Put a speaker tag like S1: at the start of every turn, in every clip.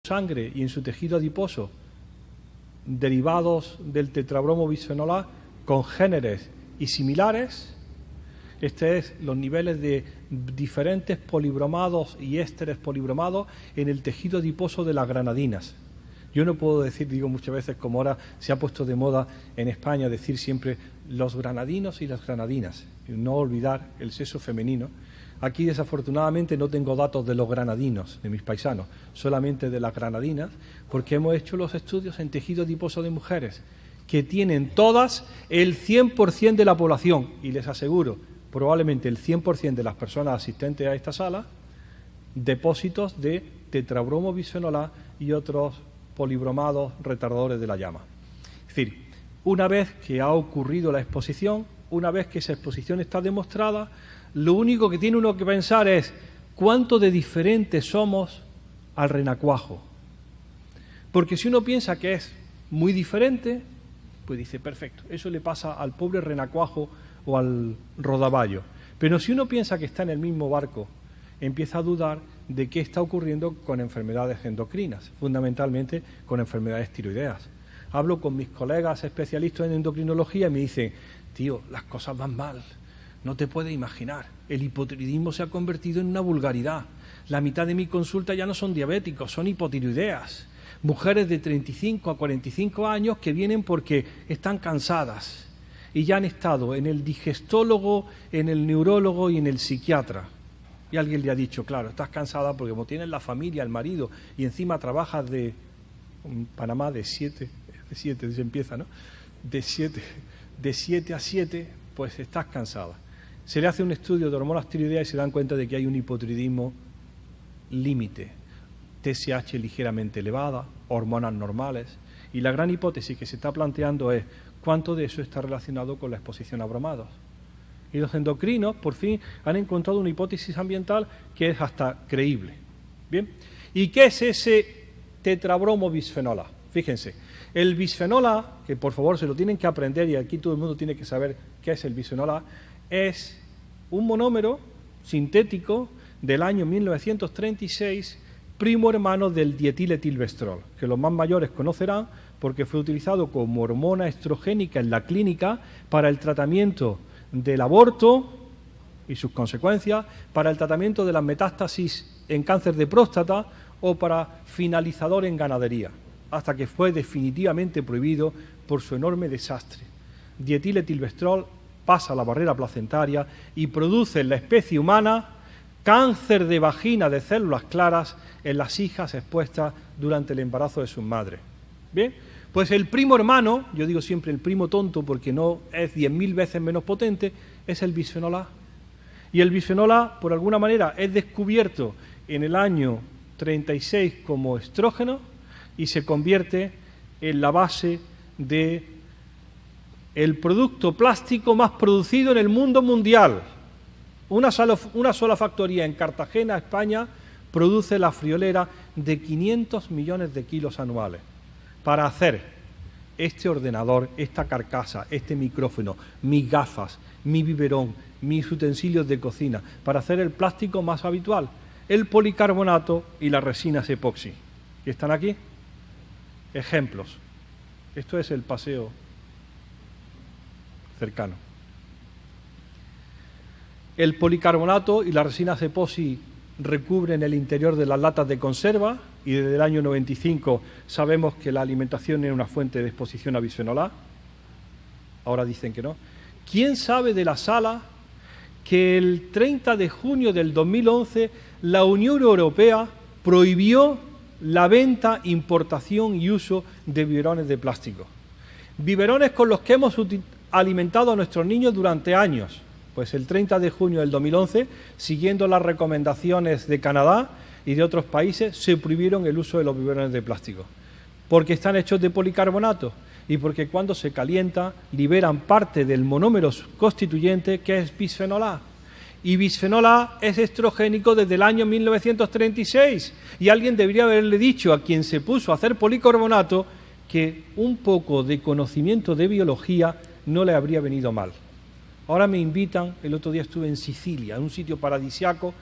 S1: sangre y en su tejido adiposo derivados del tetrabromo bisfenol A congéneres y similares. Estos son los niveles de diferentes polibromados y ésteres polibromados en el tejido adiposo de las granadinas. Yo no puedo decir, digo muchas veces, como ahora se ha puesto de moda en España, decir siempre los granadinos y las granadinas, y no olvidar el sexo femenino. Aquí, desafortunadamente, no tengo datos de los granadinos, de mis paisanos, solamente de las granadinas, porque hemos hecho los estudios en tejido adiposo de mujeres, que tienen todas el 100% de la población, y les aseguro, probablemente el 100% de las personas asistentes a esta sala, depósitos de tetrabromo bisfenol A y otros polibromados retardadores de la llama. Es decir, una vez que ha ocurrido la exposición, una vez que esa exposición está demostrada, lo único que tiene uno que pensar es cuánto de diferentes somos al renacuajo. Porque si uno piensa que es muy diferente, pues dice, perfecto, eso le pasa al pobre renacuajo o al rodaballo. Pero si uno piensa que está en el mismo barco, empieza a dudar de qué está ocurriendo con enfermedades endocrinas, fundamentalmente con enfermedades tiroideas. Hablo con mis colegas especialistas en endocrinología y me dicen, tío, las cosas van mal. No te puedes imaginar, el hipotiroidismo se ha convertido en una vulgaridad. La mitad de mi consulta ya no son diabéticos, son hipotiroideas. Mujeres de 35 a 45 años que vienen porque están cansadas y ya han estado en el digestólogo, en el neurólogo y en el psiquiatra. Y alguien le ha dicho, claro, estás cansada porque como tienes la familia, el marido y encima trabajas en Panamá de 7 se empieza, ¿no? De 7 a 7, pues estás cansada. Se le hace un estudio de hormonas tiroideas y se dan cuenta de que hay un hipotiroidismo límite, TSH ligeramente elevada, hormonas normales, y la gran hipótesis que se está planteando es cuánto de eso está relacionado con la exposición a bromados. Y los endocrinos, por fin, han encontrado una hipótesis ambiental que es hasta creíble. ¿Bien? ¿Y qué es ese tetrabromo bisfenol A? Fíjense, el bisfenol A, que por favor se lo tienen que aprender y aquí todo el mundo tiene que saber qué es el bisfenol A, es un monómero sintético del año 1936, primo hermano del dietiletilvestrol, que los más mayores conocerán porque fue utilizado como hormona estrogénica en la clínica para el tratamiento del aborto y sus consecuencias, para el tratamiento de las metástasis en cáncer de próstata o para finalizador en ganadería, hasta que fue definitivamente prohibido por su enorme desastre. Dietiletilvestrol pasa la barrera placentaria y produce en la especie humana cáncer de vagina de células claras en las hijas expuestas durante el embarazo de sus madres. ¿Bien? Pues el primo hermano, yo digo siempre el primo tonto porque no es 10.000 veces menos potente, es el bisfenol A. Y el bisfenol A, por alguna manera, es descubierto en el año 36 como estrógeno y se convierte en la base de el producto plástico más producido en el mundo mundial. Una sola factoría en Cartagena, España, produce la friolera de 500 millones de kilos anuales para hacer este ordenador, esta carcasa, este micrófono, mis gafas, mi biberón, mis utensilios de cocina, para hacer el plástico más habitual, el policarbonato y las resinas epoxi. ¿Y están aquí? Ejemplos. Esto es el paseo cercano. El policarbonato y las resinas epoxi recubren el interior de las latas de conserva y desde el año 95 sabemos que la alimentación es una fuente de exposición a bisfenol A. Ahora dicen que no. ¿Quién sabe de la sala que el 30 de junio del 2011 la Unión Europea prohibió la venta, importación y uso de biberones de plástico? Biberones con los que hemos alimentado a nuestros niños durante años. Pues el 30 de junio del 2011, siguiendo las recomendaciones de Canadá y de otros países, se prohibieron el uso de los biberones de plástico, porque están hechos de policarbonato y porque cuando se calienta liberan parte del monómero constituyente que es bisfenol A. Y bisfenol A es estrogénico desde el año 1936 y alguien debería haberle dicho a quien se puso a hacer policarbonato que un poco de conocimiento de biología no le habría venido mal. Ahora me invitan, el otro día estuve en Sicilia, en un sitio paradisiaco,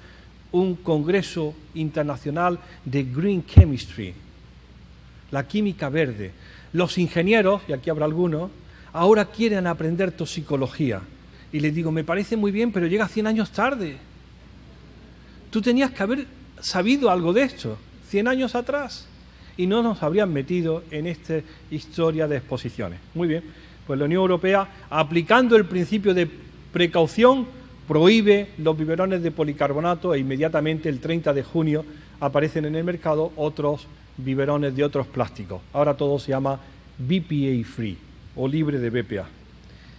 S1: un congreso internacional de Green Chemistry, la química verde. Los ingenieros, y aquí habrá algunos, ahora quieren aprender toxicología. Y les digo, me parece muy bien, pero llega 100 años tarde. Tú tenías que haber sabido algo de esto 100 años atrás y no nos habrían metido en esta historia de exposiciones. Muy bien, pues la Unión Europea, aplicando el principio de precaución, prohíbe los biberones de policarbonato e inmediatamente el 30 de junio aparecen en el mercado otros biberones de otros plásticos. Ahora todo se llama BPA free o libre de BPA.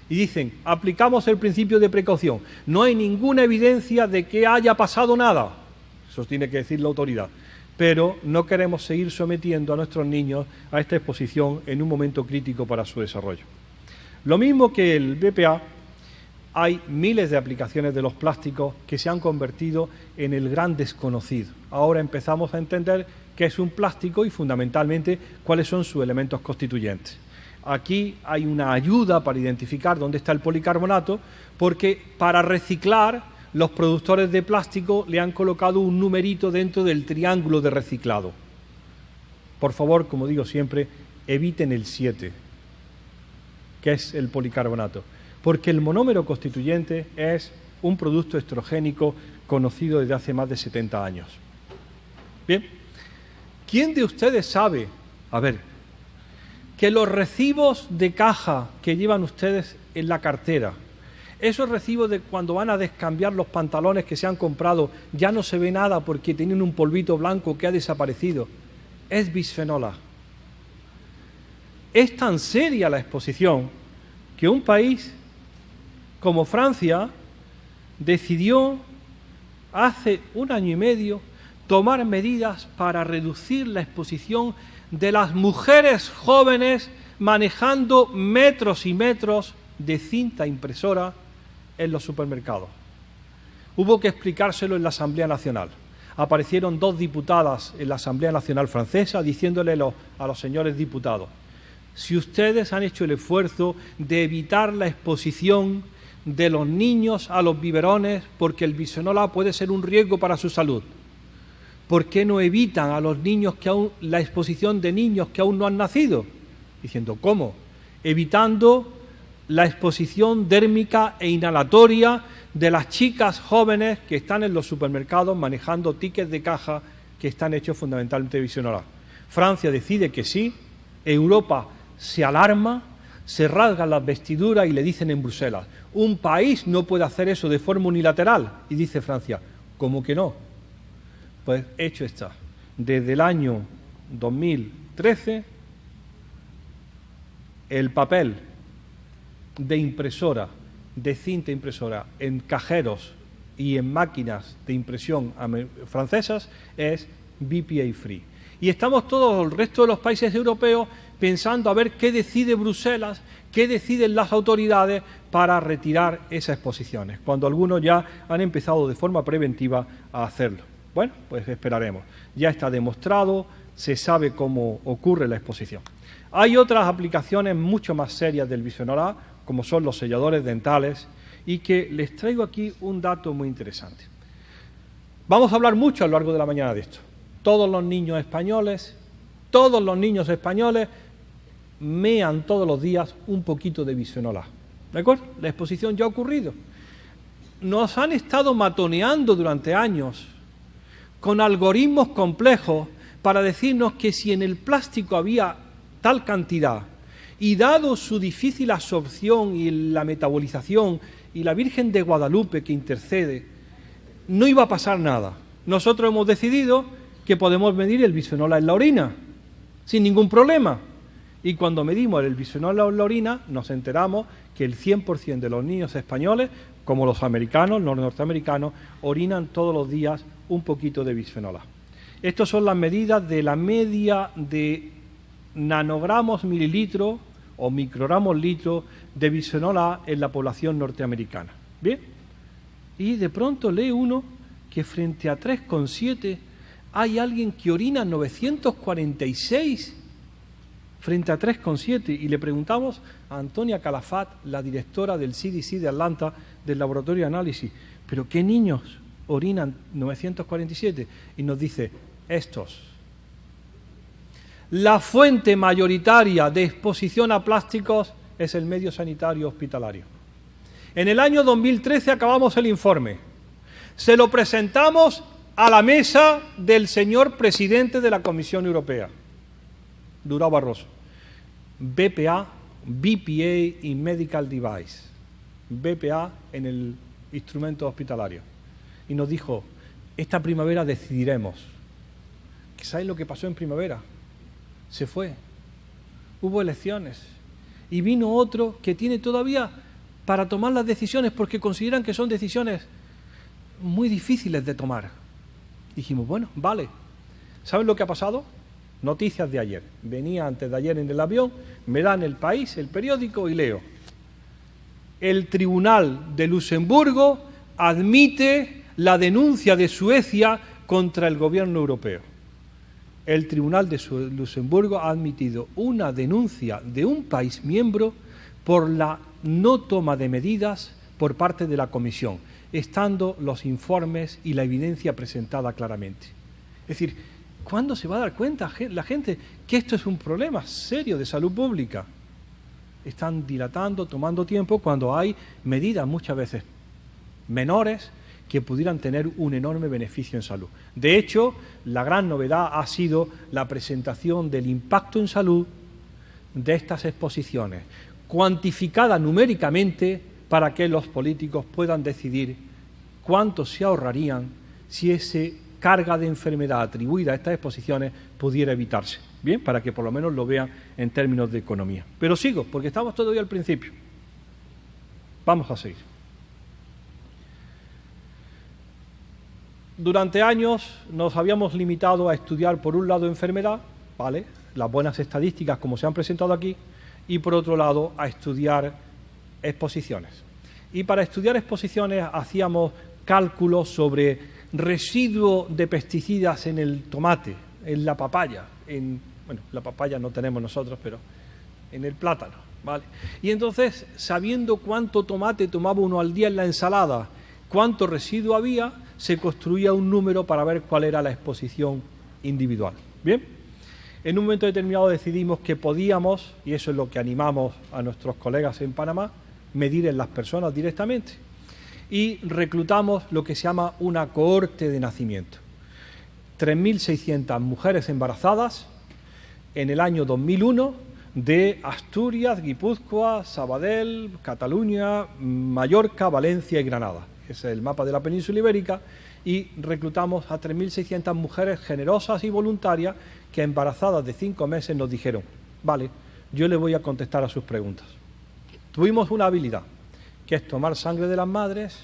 S1: Y dicen, aplicamos el principio de precaución. No hay ninguna evidencia de que haya pasado nada. Eso tiene que decir la autoridad. Pero no queremos seguir sometiendo a nuestros niños a esta exposición en un momento crítico para su desarrollo. Lo mismo que el BPA, hay miles de aplicaciones de los plásticos que se han convertido en el gran desconocido. Ahora empezamos a entender qué es un plástico y fundamentalmente cuáles son sus elementos constituyentes. Aquí hay una ayuda para identificar dónde está el policarbonato, porque para reciclar los productores de plástico le han colocado un numerito dentro del triángulo de reciclado. Por favor, como digo siempre, eviten el 7, que es el policarbonato, porque el monómero constituyente es un producto estrogénico conocido desde hace más de 70 años. Bien, ¿quién de ustedes sabe, que los recibos de caja que llevan ustedes en la cartera, esos recibos de cuando van a descambiar los pantalones que se han comprado, ya no se ve nada porque tienen un polvito blanco que ha desaparecido, es bisfenol A? Es tan seria la exposición que un país como Francia decidió hace 1 año y medio tomar medidas para reducir la exposición de las mujeres jóvenes manejando metros y metros de cinta impresora en los supermercados. Hubo que explicárselo en la Asamblea Nacional. Aparecieron 2 diputadas en la Asamblea Nacional francesa diciéndole a los señores diputados, si ustedes han hecho el esfuerzo de evitar la exposición de los niños a los biberones porque el bisfenol A puede ser un riesgo para su salud, ¿por qué no evitan a los niños la exposición de niños que aún no han nacido? Diciendo, ¿cómo? Evitando la exposición dérmica e inhalatoria de las chicas jóvenes que están en los supermercados manejando tickets de caja que están hechos fundamentalmente de bisfenol A. Francia decide que sí, Europa se alarma, se rasgan las vestiduras y le dicen en Bruselas, un país no puede hacer eso de forma unilateral. Y dice Francia, ¿cómo que no? Pues hecho está. Desde el año 2013, el papel de impresora, de cinta impresora, en cajeros y en máquinas de impresión francesas es BPA free. Y estamos todos, el resto de los países europeos, pensando a ver qué decide Bruselas, qué deciden las autoridades para retirar esas exposiciones, cuando algunos ya han empezado de forma preventiva a hacerlo. Bueno, pues esperaremos. Ya está demostrado, se sabe cómo ocurre la exposición. Hay otras aplicaciones mucho más serias del bisfenol A, como son los selladores dentales, y que les traigo aquí un dato muy interesante. Vamos a hablar mucho a lo largo de la mañana de esto. Todos los niños españoles mean todos los días un poquito de bisfenol A. ¿De acuerdo? La exposición ya ha ocurrido. Nos han estado matoneando durante años con algoritmos complejos para decirnos que si en el plástico había tal cantidad y dado su difícil absorción y la metabolización y la Virgen de Guadalupe que intercede, no iba a pasar nada. Nosotros hemos decidido que podemos medir el bisfenol A en la orina sin ningún problema. Y cuando medimos el bisfenol A en la orina, nos enteramos que el 100% de los niños españoles, como los americanos, los norteamericanos, orinan todos los días un poquito de bisfenol A. Estas son las medidas de la media de nanogramos mililitro o microgramos litro de bisfenol A en la población norteamericana. ¿Bien? Y de pronto lee uno que frente a 3,7 hay alguien que orina 946 frente a 3,7 y le preguntamos a Antonia Calafat, la directora del CDC de Atlanta, del laboratorio de análisis, ¿pero qué niños orinan 947? Y nos dice, estos. la fuente mayoritaria de exposición a plásticos es el medio sanitario hospitalario. En el año 2013 acabamos el informe. Se lo presentamos a la mesa del señor presidente de la Comisión Europea, Durão Barroso. BPA, BPA in Medical Device. BPA en el instrumento hospitalario. Y nos dijo, esta primavera decidiremos. ¿Sabéis lo que pasó en primavera? Se fue. Hubo elecciones. Y vino otro que tiene todavía para tomar las decisiones porque consideran que son decisiones muy difíciles de tomar. Dijimos, bueno, vale. ¿Saben lo que ha pasado? Noticias de ayer. Venía antes de ayer en el avión, me dan El País, el periódico, y leo. El Tribunal de Luxemburgo admite la denuncia de Suecia contra el gobierno europeo. El Tribunal de Luxemburgo ha admitido una denuncia de un país miembro por la no toma de medidas por parte de la Comisión, estando los informes y la evidencia presentada claramente. Es decir, ¿cuándo se va a dar cuenta la gente que esto es un problema serio de salud pública? Están dilatando, tomando tiempo, cuando hay medidas muchas veces menores que pudieran tener un enorme beneficio en salud. De hecho, la gran novedad ha sido la presentación del impacto en salud de estas exposiciones, cuantificada numéricamente para que los políticos puedan decidir cuánto se ahorrarían si esa carga de enfermedad atribuida a estas exposiciones pudiera evitarse. Bien, para que por lo menos lo vean en términos de economía. Pero sigo, porque estamos todavía al principio. Vamos a seguir. Durante años nos habíamos limitado a estudiar, por un lado, enfermedad, ¿vale?, las buenas estadísticas como se han presentado aquí, y por otro lado, a estudiar exposiciones. Y para estudiar exposiciones hacíamos cálculos sobre residuo de pesticidas en el tomate, en la papaya, bueno, la papaya no tenemos nosotros, pero en el plátano, ¿vale? Y entonces, sabiendo cuánto tomate tomaba uno al día en la ensalada, cuánto residuo había, se construía un número para ver cuál era la exposición individual. ¿Bien? En un momento determinado decidimos que podíamos, y eso es lo que animamos a nuestros colegas en Panamá, medir en las personas directamente. Y reclutamos lo que se llama una cohorte de nacimiento. 3.600 mujeres embarazadas en el año 2001 de Asturias, Guipúzcoa, Sabadell, Cataluña, Mallorca, Valencia y Granada. Ese es el mapa de la península ibérica, y reclutamos a 3.600 mujeres generosas y voluntarias que, embarazadas de 5 meses, nos dijeron, vale, yo le voy a contestar a sus preguntas. Tuvimos una habilidad, que es tomar sangre de las madres,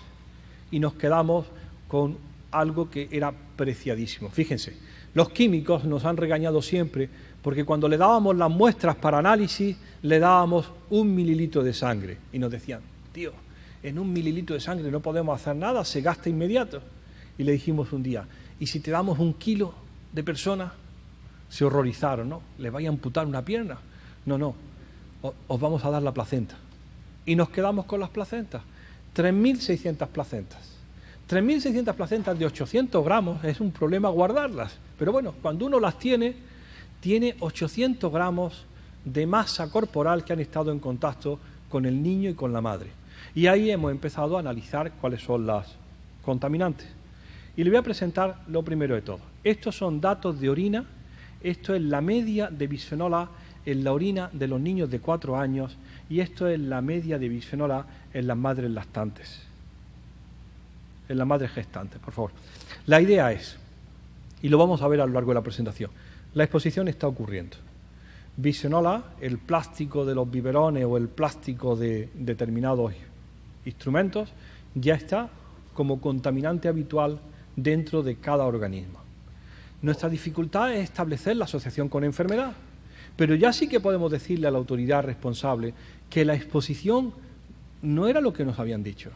S1: y nos quedamos con algo que era preciadísimo. Fíjense, los químicos nos han regañado siempre porque cuando le dábamos las muestras para análisis, le dábamos 1 mililitro de sangre y nos decían, tío, en 1 mililitro de sangre no podemos hacer nada, se gasta inmediato. Y le dijimos un día, ¿y si te damos 1 kilo de personas? Se horrorizaron, ¿no? ¿Les vais a amputar una pierna? No, os vamos a dar la placenta. Y nos quedamos con las placentas, 3.600 placentas. 3.600 placentas de 800 gramos, es un problema guardarlas. Pero bueno, cuando uno las tiene 800 gramos de masa corporal que han estado en contacto con el niño y con la madre. Y ahí hemos empezado a analizar cuáles son las contaminantes. Y le voy a presentar lo primero de todo. Estos son datos de orina, esto es la media de bisfenol A en la orina de los niños de 4 años y esto es la media de bisfenol A en las madres lactantes. En las madres gestantes, por favor. La idea es, y lo vamos a ver a lo largo de la presentación, la exposición está ocurriendo. Bisfenol A, el plástico de los biberones o el plástico de determinados instrumentos, ya está como contaminante habitual dentro de cada organismo. Nuestra dificultad es establecer la asociación con enfermedad, pero ya sí que podemos decirle a la autoridad responsable que la exposición no era lo que nos habían dicho.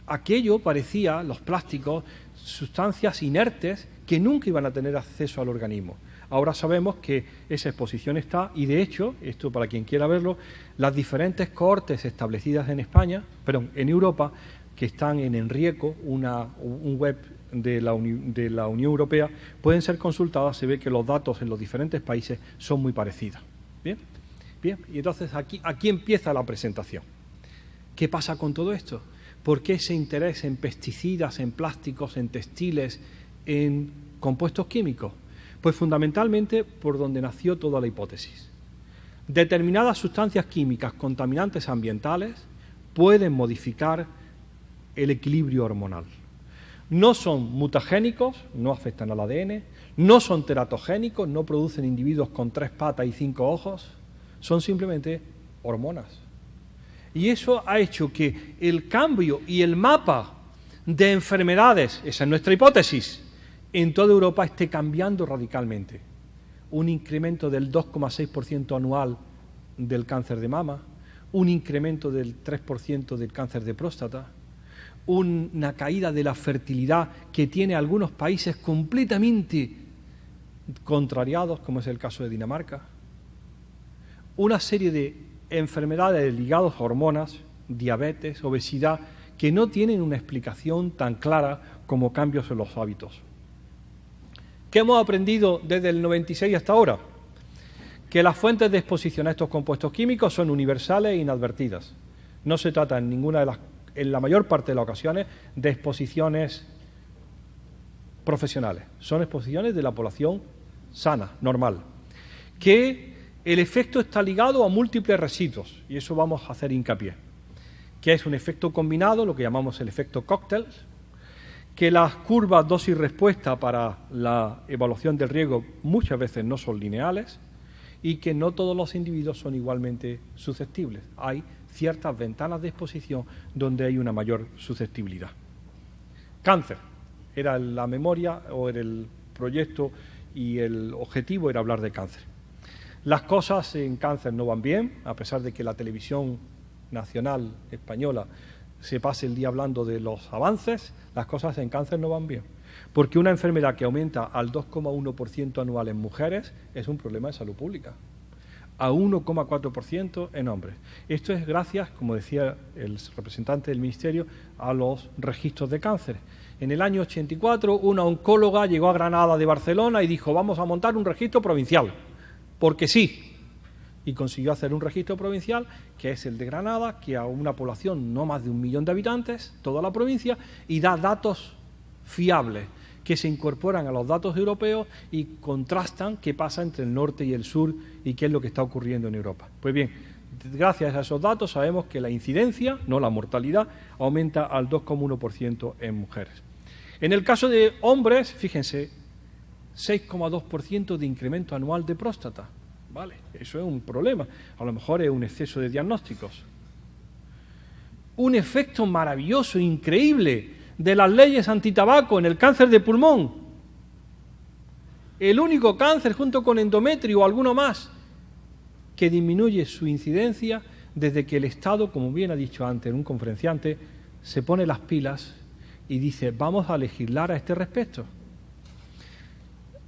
S1: Aquello parecía, los plásticos, sustancias inertes que nunca iban a tener acceso al organismo. Ahora sabemos que esa exposición está, y de hecho, esto para quien quiera verlo, las diferentes cohortes establecidas en España, en Europa, que están en Enrieco, un web de la Unión Europea, pueden ser consultadas. Se ve que los datos en los diferentes países son muy parecidos. Bien, bien. Y entonces aquí empieza la presentación. ¿Qué pasa con todo esto? ¿Por qué ese interés en pesticidas, en plásticos, en textiles, en compuestos químicos? Pues fundamentalmente por donde nació toda la hipótesis. Determinadas sustancias químicas contaminantes ambientales pueden modificar el equilibrio hormonal. No son mutagénicos, no afectan al ADN, no son teratogénicos, no producen individuos con 3 patas y 5 ojos, son simplemente hormonas. Y eso ha hecho que el cambio y el mapa de enfermedades, esa es nuestra hipótesis, en toda Europa esté cambiando radicalmente. Un incremento del 2,6% anual del cáncer de mama, un incremento del 3% del cáncer de próstata, una caída de la fertilidad que tiene algunos países completamente contrariados, como es el caso de Dinamarca, una serie de enfermedades ligadas a hormonas, diabetes, obesidad, que no tienen una explicación tan clara como cambios en los hábitos. ¿Qué hemos aprendido desde el 96 hasta ahora? Que las fuentes de exposición a estos compuestos químicos son universales e inadvertidas. No se trata en la mayor parte de las ocasiones de exposiciones profesionales. Son exposiciones de la población sana, normal. Que el efecto está ligado a múltiples residuos, y eso vamos a hacer hincapié. Que es un efecto combinado, lo que llamamos el efecto cóctel, que las curvas dosis-respuesta para la evaluación del riesgo muchas veces no son lineales y que no todos los individuos son igualmente susceptibles. Hay ciertas ventanas de exposición donde hay una mayor susceptibilidad. Cáncer. Era la memoria o era el proyecto y el objetivo era hablar de cáncer. Las cosas en cáncer no van bien, a pesar de que la televisión nacional española se pase el día hablando de los avances, las cosas en cáncer no van bien. Porque una enfermedad que aumenta al 2,1% anual en mujeres es un problema de salud pública, a 1,4% en hombres. Esto es gracias, como decía el representante del Ministerio, a los registros de cáncer. En el año 84, una oncóloga llegó a Granada de Barcelona y dijo: vamos a montar un registro provincial, porque sí. Y consiguió hacer un registro provincial, que es el de Granada, que a una población no más de 1 millón de habitantes, toda la provincia, y da datos fiables, que se incorporan a los datos europeos y contrastan qué pasa entre el norte y el sur y qué es lo que está ocurriendo en Europa. Pues bien, gracias a esos datos sabemos que la incidencia, no la mortalidad, aumenta al 2,1% en mujeres. En el caso de hombres, fíjense, 6,2% de incremento anual de próstata. Vale, eso es un problema. A lo mejor es un exceso de diagnósticos. Un efecto maravilloso, increíble, de las leyes antitabaco en el cáncer de pulmón. El único cáncer, junto con endometrio o alguno más, que disminuye su incidencia desde que el Estado, como bien ha dicho antes un conferenciante, se pone las pilas y dice: vamos a legislar a este respecto.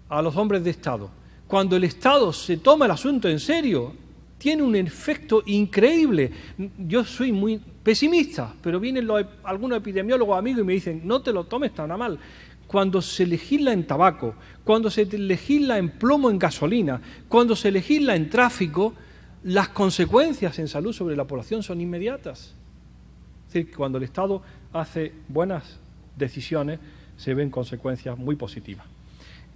S1: A los hombres de Estado. Cuando el Estado se toma el asunto en serio, tiene un efecto increíble. Yo soy muy pesimista, pero vienen algunos epidemiólogos amigos y me dicen: no te lo tomes tan a mal. Cuando se legisla en tabaco, cuando se legisla en plomo en gasolina, cuando se legisla en tráfico, las consecuencias en salud sobre la población son inmediatas. Es decir, cuando el Estado hace buenas decisiones, se ven consecuencias muy positivas.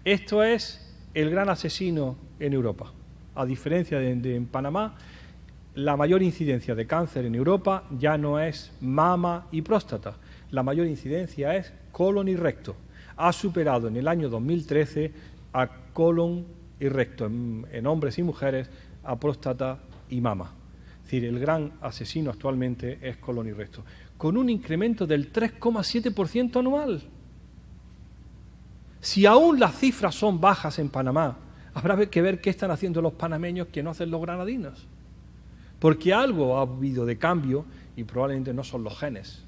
S1: Esto es el gran asesino en Europa. A diferencia de en Panamá, la mayor incidencia de cáncer en Europa ya no es mama y próstata. La mayor incidencia es colon y recto. Ha superado en el año 2013 a colon y recto en hombres y mujeres, a próstata y mama. Es decir, el gran asesino actualmente es colon y recto, con un incremento del 3,7% anual. Si aún las cifras son bajas en Panamá, habrá que ver qué están haciendo los panameños que no hacen los granadinos. Porque algo ha habido de cambio y probablemente no son los genes.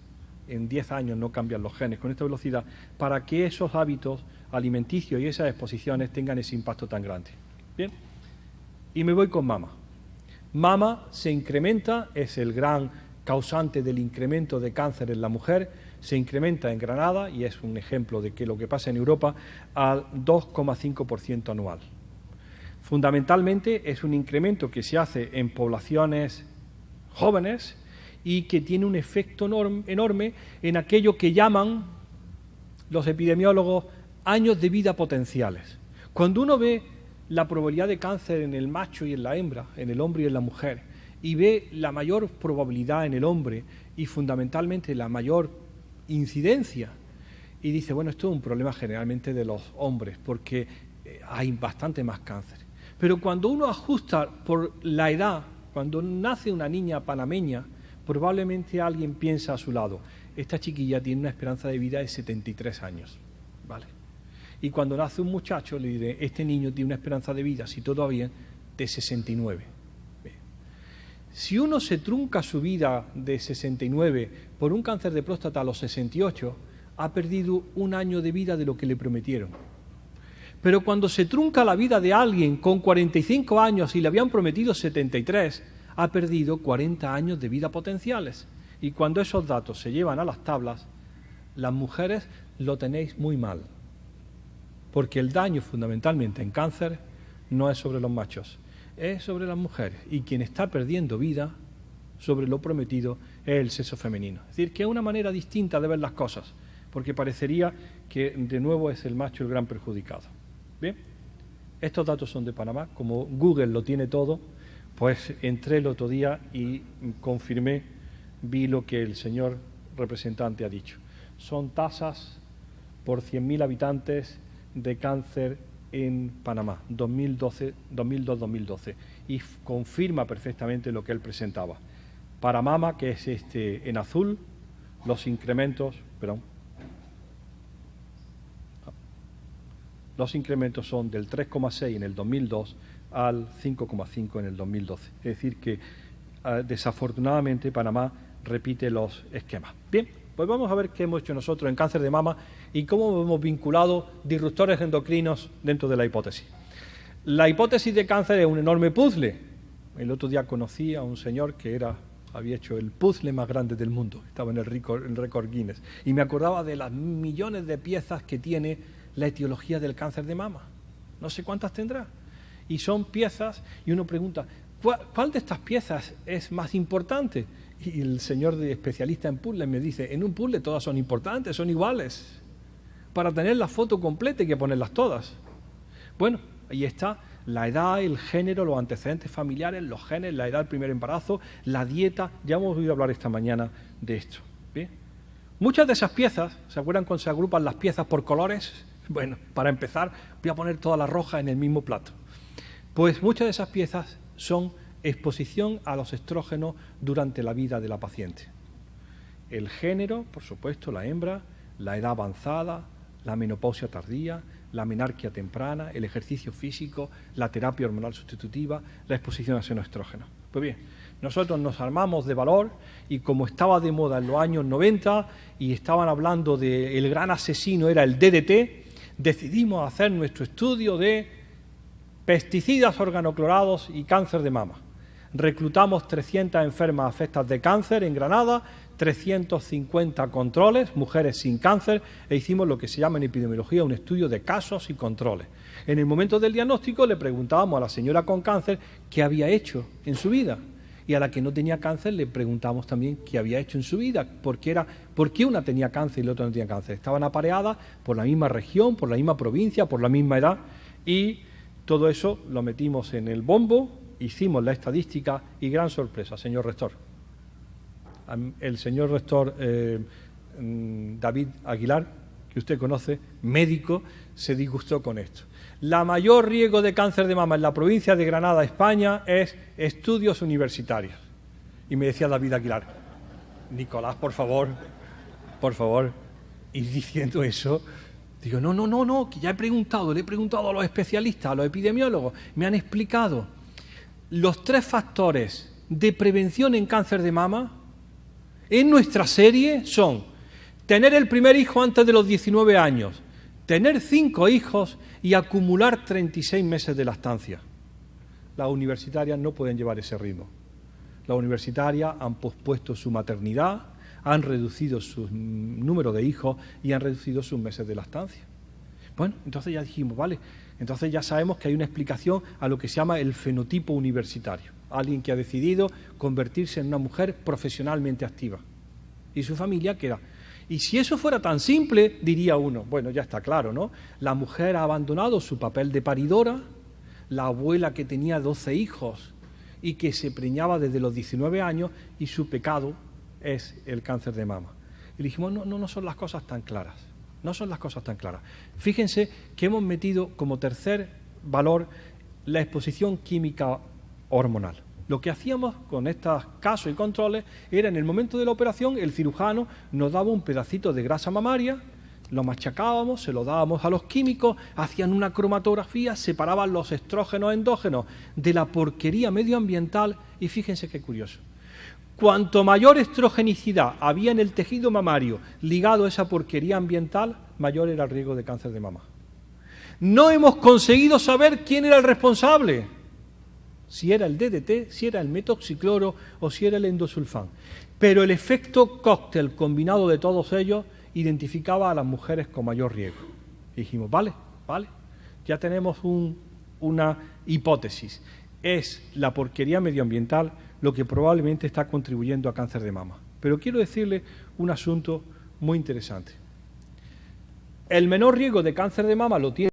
S1: En 10 años no cambian los genes con esta velocidad para que esos hábitos alimenticios y esas exposiciones tengan ese impacto tan grande. Bien, y me voy con mama. Mama se incrementa, es el gran causante del incremento de cáncer en la mujer se incrementa en Granada, y es un ejemplo de que lo que pasa en Europa, al 2,5% anual. Fundamentalmente es un incremento que se hace en poblaciones jóvenes y que tiene un efecto enorme en aquello que llaman los epidemiólogos años de vida potenciales. Cuando uno ve la probabilidad de cáncer en el macho y en la hembra, en el hombre y en la mujer, y ve la mayor probabilidad en el hombre y fundamentalmente la mayor incidencia, y dice, bueno, esto es un problema generalmente de los hombres, porque hay bastante más cáncer. Pero cuando uno ajusta por la edad, cuando nace una niña panameña, probablemente alguien piensa a su lado, esta chiquilla tiene una esperanza de vida de 73 años, ¿vale? Y cuando nace un muchacho, le diré, este niño tiene una esperanza de vida, si todo va bien, de 69. Bien. Si uno se trunca su vida de 69 por un cáncer de próstata a los 68, ha perdido un año de vida de lo que le prometieron. Pero cuando se trunca la vida de alguien con 45 años y le habían prometido 73, ha perdido 40 años de vida potenciales. Y cuando esos datos se llevan a las tablas, las mujeres lo tenéis muy mal. Porque el daño fundamentalmente en cáncer no es sobre los machos, es sobre las mujeres. Y quien está perdiendo vida sobre lo prometido es el sexo femenino. Es decir, que es una manera distinta de ver las cosas, porque parecería que de nuevo es el macho el gran perjudicado. Bien, estos datos son de Panamá, como Google lo tiene todo, pues entré el otro día y confirmé, vi lo que el señor representante ha dicho. Son tasas por 100.000 habitantes de cáncer en Panamá, 2002-2012, y confirma perfectamente lo que él presentaba. Para mama, que es en azul, los incrementos, los incrementos son del 3,6 en el 2002 al 5,5 en el 2012. Es decir que desafortunadamente Panamá repite los esquemas. Bien, pues vamos a ver qué hemos hecho nosotros en cáncer de mama y cómo hemos vinculado disruptores endocrinos dentro de la hipótesis. La hipótesis de cáncer es un enorme puzzle. El otro día conocí a un señor que había hecho el puzzle más grande del mundo, estaba en el récord Guinness, y me acordaba de las millones de piezas que tiene la etiología del cáncer de mama. No sé cuántas tendrá. Y son piezas, y uno pregunta, ¿cuál de estas piezas es más importante? Y el señor especialista en puzzles me dice, en un puzzle todas son importantes, son iguales. Para tener la foto completa hay que ponerlas todas. Bueno, ahí está la edad, el género, los antecedentes familiares, los genes, la edad del primer embarazo, la dieta. Ya hemos oído hablar esta mañana de esto. ¿Bien? Muchas de esas piezas, ¿se acuerdan cuando se agrupan las piezas por colores? Bueno, para empezar, voy a poner todas las rojas en el mismo plato. Pues muchas de esas piezas son exposición a los estrógenos durante la vida de la paciente. El género, por supuesto, la hembra, la edad avanzada, la menopausia tardía, la menarquia temprana, el ejercicio físico, la terapia hormonal sustitutiva, la exposición a xenoestrógenos. Pues bien, nosotros nos armamos de valor y como estaba de moda en los años 90 y estaban hablando de el gran asesino era el DDT, decidimos hacer nuestro estudio de pesticidas organoclorados y cáncer de mama. Reclutamos 300 enfermas afectas de cáncer en Granada, 350 controles, mujeres sin cáncer, e hicimos lo que se llama en epidemiología un estudio de casos y controles. En el momento del diagnóstico le preguntábamos a la señora con cáncer qué había hecho en su vida, y a la que no tenía cáncer le preguntábamos también qué había hecho en su vida, por qué una tenía cáncer y la otra no tenía cáncer. Estaban apareadas por la misma región, por la misma provincia, por la misma edad, y todo eso lo metimos en el bombo, hicimos la estadística y gran sorpresa, señor rector. El señor rector David Aguilar, que usted conoce, médico, se disgustó con esto. La mayor riesgo de cáncer de mama en la provincia de Granada, España, es estudios universitarios. Y me decía David Aguilar, Nicolás, por favor. Y diciendo eso, digo, no, que ya le he preguntado a los especialistas, a los epidemiólogos, me han explicado. Los 3 factores de prevención en cáncer de mama en nuestra serie son tener el primer hijo antes de los 19 años, tener 5 hijos y acumular 36 meses de lactancia. Las universitarias no pueden llevar ese ritmo. Las universitarias han pospuesto su maternidad, han reducido su número de hijos y han reducido sus meses de lactancia. Bueno, entonces ya dijimos, vale, entonces ya sabemos que hay una explicación a lo que se llama el fenotipo universitario. Alguien que ha decidido convertirse en una mujer profesionalmente activa. Y su familia queda. Y si eso fuera tan simple, diría uno, bueno, ya está claro, ¿no? La mujer ha abandonado su papel de paridora, la abuela que tenía 12 hijos y que se preñaba desde los 19 años y su pecado es el cáncer de mama. Y dijimos, no son las cosas tan claras. No son las cosas tan claras. Fíjense que hemos metido como tercer valor la exposición química hormonal. Lo que hacíamos con estos casos y controles era, en el momento de la operación, el cirujano nos daba un pedacito de grasa mamaria, lo machacábamos, se lo dábamos a los químicos, hacían una cromatografía, separaban los estrógenos endógenos de la porquería medioambiental y fíjense qué curioso. Cuanto mayor estrogenicidad había en el tejido mamario ligado a esa porquería ambiental, mayor era el riesgo de cáncer de mama. No hemos conseguido saber quién era el responsable, si era el DDT, si era el metoxicloro o si era el endosulfán. Pero el efecto cóctel combinado de todos ellos identificaba a las mujeres con mayor riesgo. Y dijimos, vale, ya tenemos una hipótesis. Es la porquería medioambiental lo que probablemente está contribuyendo a cáncer de mama. Pero quiero decirle un asunto muy interesante. El menor riesgo de cáncer de mama lo tiene